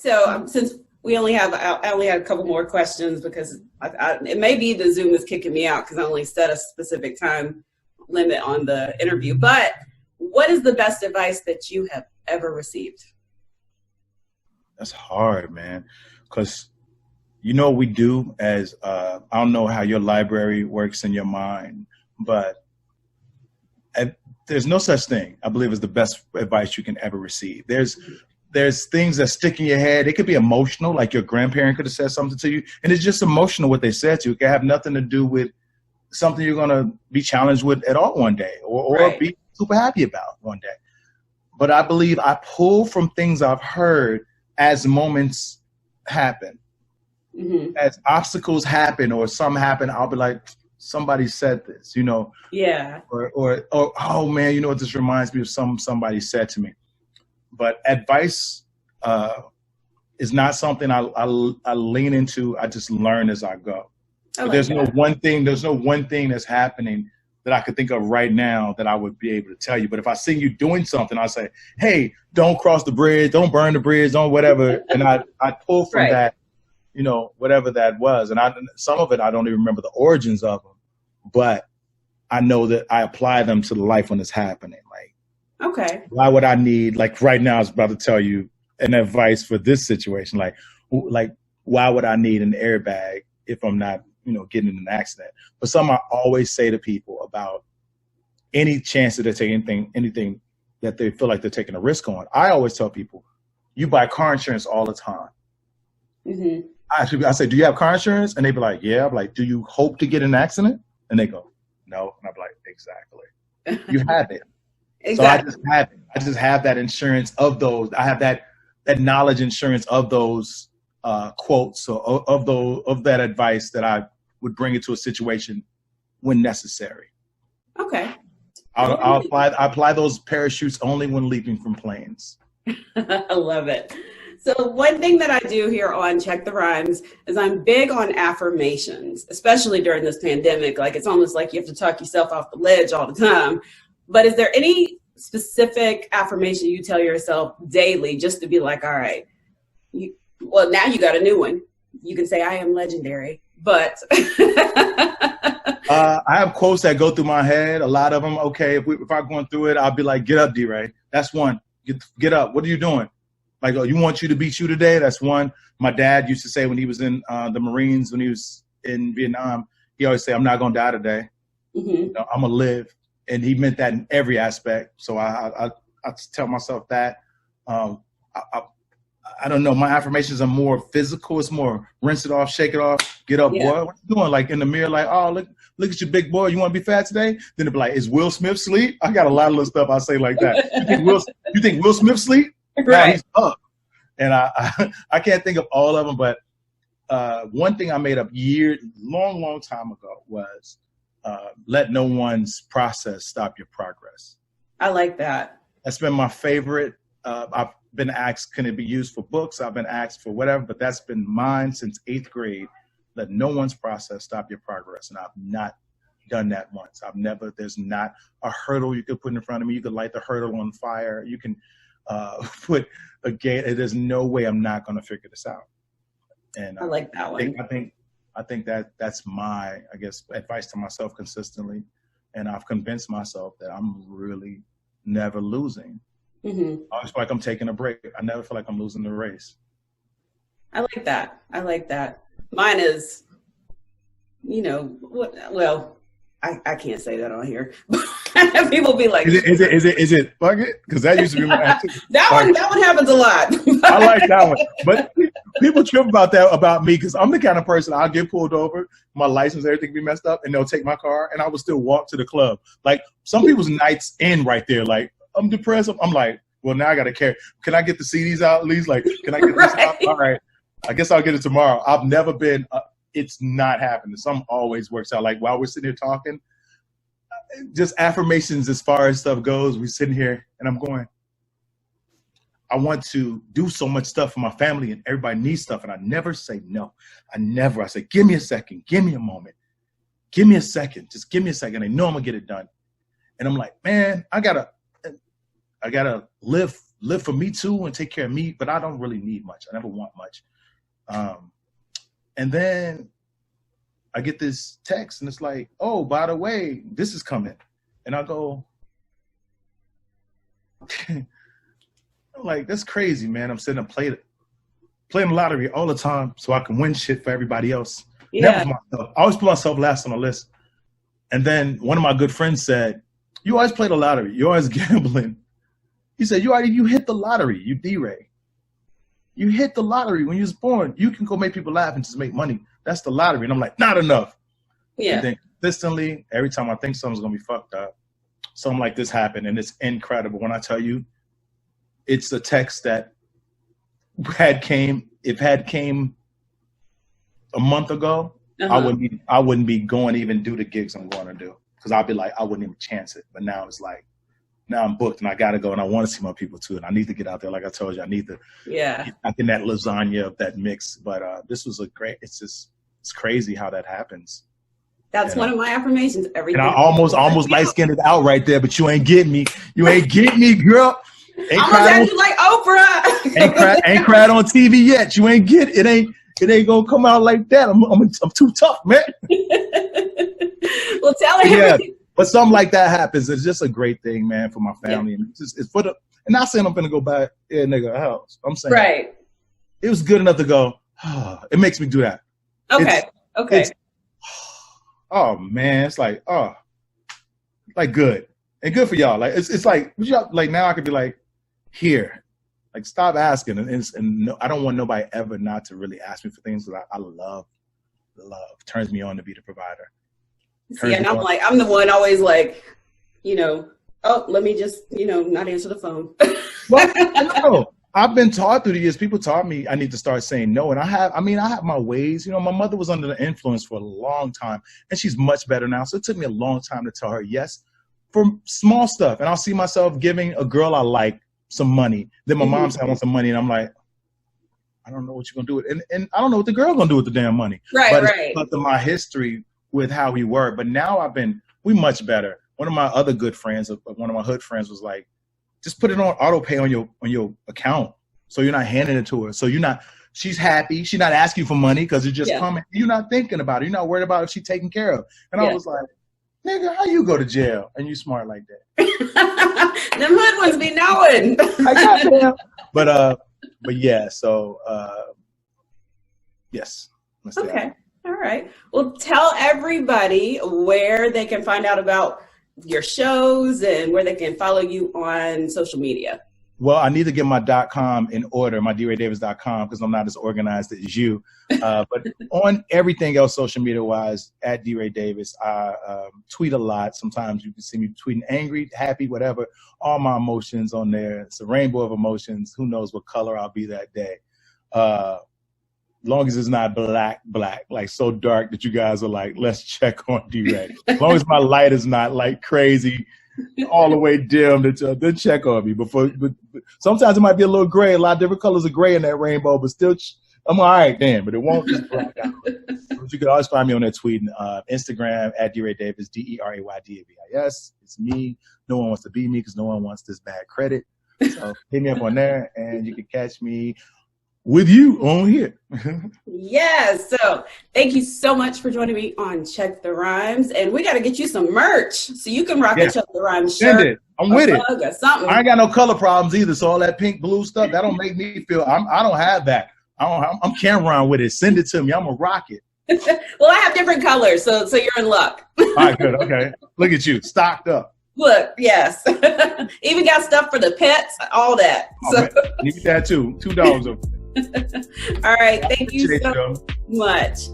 So since we only have, I only had a couple more questions because it may be the Zoom is kicking me out because I only set a specific time limit on the interview. But what is the best advice that you have ever received? That's hard, man, because you know what we do as, I don't know how your library works in your mind, but there's no such thing, I believe, as the best advice you can ever receive. There's things that stick in your head. It could be emotional, like your grandparent could have said something to you, and it's just emotional what they said to you. It can have nothing to do with something you're going to be challenged with at all one day or right. Be super happy about one day. But I believe I pull from things I've heard as moments happen. Mm-hmm. As obstacles happen or some happen, I'll be like, somebody said this, you know? Yeah. Or oh man, you know what this reminds me of somebody said to me. But advice is not something I lean into. I just learn as I go. But there's no one thing that's happening that I could think of right now that I would be able to tell you. But if I see you doing something, I say, hey, don't cross the bridge, don't burn the bridge, don't whatever. And I pull from that, you know, whatever that was. And some of it, I don't even remember the origins of them, but I know that I apply them to the life when it's happening. Like, okay, why would I need, like right now I was about to tell you an advice for this situation. Like why would I need an airbag if I'm not, you know, getting in an accident? But something I always say to people about any chance that they're taking anything that they feel like they're taking a risk on. I always tell people, you buy car insurance all the time. Mm-hmm. I say, do you have car insurance? And they be like, yeah. I'm like, do you hope to get in an accident? And they go, no. And I'm like, exactly. You have it. Exactly. So I just have that insurance of those. I have that knowledge insurance of those quotes or of that advice that I would bring it to a situation when necessary. Okay. I apply those parachutes only when leaping from planes. I love it. So one thing that I do here on Check the Rhymes is I'm big on affirmations, especially during this pandemic. Like it's almost like you have to talk yourself off the ledge all the time. But is there any specific affirmation you tell yourself daily just to be like, all right, well, now you got a new one. You can say, I am legendary, but. I have quotes that go through my head. A lot of them. Okay. If I'm going through it, I'll be like, get up, DeRay. That's one. Get up. What are you doing? Like, oh, you want you to beat you today? That's one. My dad used to say when he was in the Marines, when he was in Vietnam, he always say, I'm not going to die today. Mm-hmm. You know, I'm going to live. And he meant that in every aspect. So I tell myself that. I don't know. My affirmations are more physical. It's more rinse it off, shake it off, get up, boy. What you doing? Like in the mirror, like, oh, look at you, big boy. You want to be fat today? Then it'd be like, is Will Smith asleep? I got a lot of little stuff I say like that. You think Will Smith asleep? Right. No, he's up. And I can't think of all of them, but one thing I made up long time ago was let no one's process stop your progress. I like that. That's been my favorite. I've been asked, can it be used for books? I've been asked for whatever, but that's been mine since 8th grade. Let no one's process stop your progress. And I've not done that once. There's not a hurdle you could put in front of me. You could light the hurdle on fire. You can put a gate. There's no way I'm not going to figure this out. And I like that one. I think that's my, I guess, advice to myself consistently. And I've convinced myself that I'm really never losing. Mm-hmm. I always feel like I'm taking a break. I never feel like I'm losing the race. I like that. Mine is, well, I can't say that on here. People be like, is it fuck it? Because that used to be my attitude. that one happens a lot. I like that one. But people trip about me because I'm the kind of person, I'll get pulled over, my license, everything be messed up, and they'll take my car and I will still walk to the club. Like some people's nights end right there. Like, I'm depressed. I'm like, well, now I got to carry. Can I get the CDs out at least? Like, can I get this out? All right. I guess I'll get it tomorrow. I've never been, it's not happening. Something always works out. Like while we're sitting here talking, just affirmations as far as stuff goes, we're sitting here and I'm going, I want to do so much stuff for my family and everybody needs stuff. And I never say no. I say, give me a second. Give me a moment. Give me a second. Just give me a second. I know I'm going to get it done. And I'm like, man, I gotta live live for me too and take care of me, but I don't really need much. I never want much. And then I get this text and it's like, oh, by the way, this is coming. And I go, I'm like, that's crazy, man. I'm sitting and playing the lottery all the time so I can win shit for everybody else. Yeah. Never for myself. I always put myself last on the list. And then one of my good friends said, you always play the lottery. You're always gambling. He said, you hit the lottery, you DeRay. You hit the lottery when you was born. You can go make people laugh and just make money. That's the lottery. And I'm like, not enough. Yeah. And then consistently, every time I think something's going to be fucked up, something like this happened. And it's incredible. When I tell you, it's a text that if had came a month ago, I wouldn't be going to even do the gigs I'm going to do. Because I'd be like, I wouldn't even chance it. But now it's like, now I'm booked and I got to go and I want to see my people too. And I need to get out there. Like I told you, I need to get back in that lasagna of that mix. But this was it's crazy how that happens. That's one of my affirmations. Everything. And I almost light-skinned it out right there, but you ain't getting me. You ain't getting me, girl. Ain't cried you like Oprah. ain't cried on TV yet. You ain't get it. It ain't gonna come out like that. I'm too tough, man. Well, tell her everything. But something like that happens. It's just a great thing, man, for my family. And it's for the. And not saying I'm gonna go buy a house. I'm saying it was good enough to go. It makes me do that. Okay. Oh man, it's like good and good for y'all. Like it's like now I could be like here, like stop asking and no, I don't want nobody ever not to really ask me for things because I love turns me on to be the provider. See, and I'm the one always like, let me just not answer the phone. Well, no. I've been taught through the years. People taught me I need to start saying no, and I have my ways. My mother was under the influence for a long time, and she's much better now. So it took me a long time to tell her yes for small stuff. And I'll see myself giving a girl I like some money. Then my mom said I want some money, and I'm like, I don't know what you're gonna do with it, and I don't know what the girl's gonna do with the damn money. But it's because of my history with how we were. But now we much better. One of my other good friends, one of my hood friends, was like, just put it on auto pay on your account, so you're not handing it to her. So she's happy. She's not asking for money because it's just coming. You're not thinking about it. You're not worried about if she's taken care of. And I was like, nigga, how you go to jail and you smart like that? Them hood ones be knowing. I got them. But yeah. So yes. Okay. All right. Well, tell everybody where they can find out about your shows and where they can follow you on social media. Well, I need to get my .com in order, my DeRayDavis.com, because I'm not as organized as you. But on everything else, social media wise, at DeRay Davis, I tweet a lot. Sometimes you can see me tweeting angry, happy, whatever. All my emotions on there. It's a rainbow of emotions. Who knows what color I'll be that day. Long as it's not black, like so dark that you guys are like, let's check on DeRay. As long as my light is not like crazy, all the way dim, then check on me. But sometimes it might be a little gray, a lot of different colors of gray in that rainbow, but still, I'm all right, damn. But it won't just black out. But you can always find me on that tweet, Instagram at DeRay Davis, DeRayDavis. It's me. No one wants to be me because no one wants this bad credit. So hit me up on there, and you can catch me with you on here. Yes. So thank you so much for joining me on Check the Rhymes. And we got to get you some merch so you can rock a Check the Rhymes shirt. Send it. I'm with it. Or something. I ain't got no color problems either. So all that pink, blue stuff, that don't make me feel, I don't have that. I'm Cameron with it. Send it to me. I'm going to rock it. Well, I have different colors. So you're in luck. All right, good. Okay. Look at you. Stocked up. Look, yes. Even got stuff for the pets, all that. Oh, need that too. $2 of All right. Thank you so much.